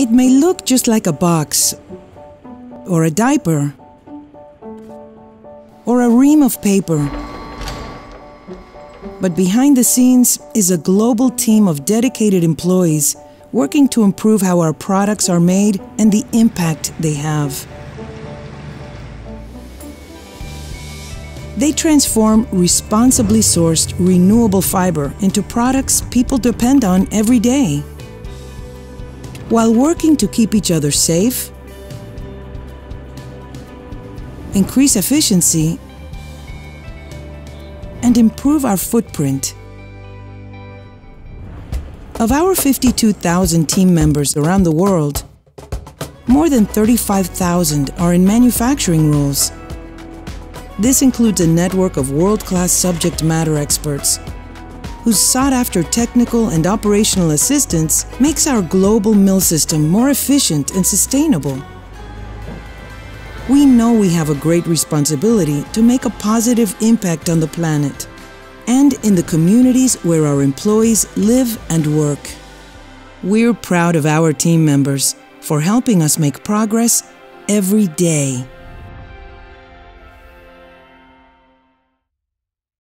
It may look just like a box, or a diaper, or a ream of paper. But behind the scenes is a global team of dedicated employees working to improve how our products are made and the impact they have. They transform responsibly sourced renewable fiber into products people depend on every day, while working to keep each other safe, increase efficiency, and improve our footprint. Of our 52,000 team members around the world, more than 35,000 are in manufacturing roles. This includes a network of world-class subject matter experts whose sought-after technical and operational assistance makes our global mill system more efficient and sustainable. We know we have a great responsibility to make a positive impact on the planet and in the communities where our employees live and work. We're proud of our team members for helping us make progress every day.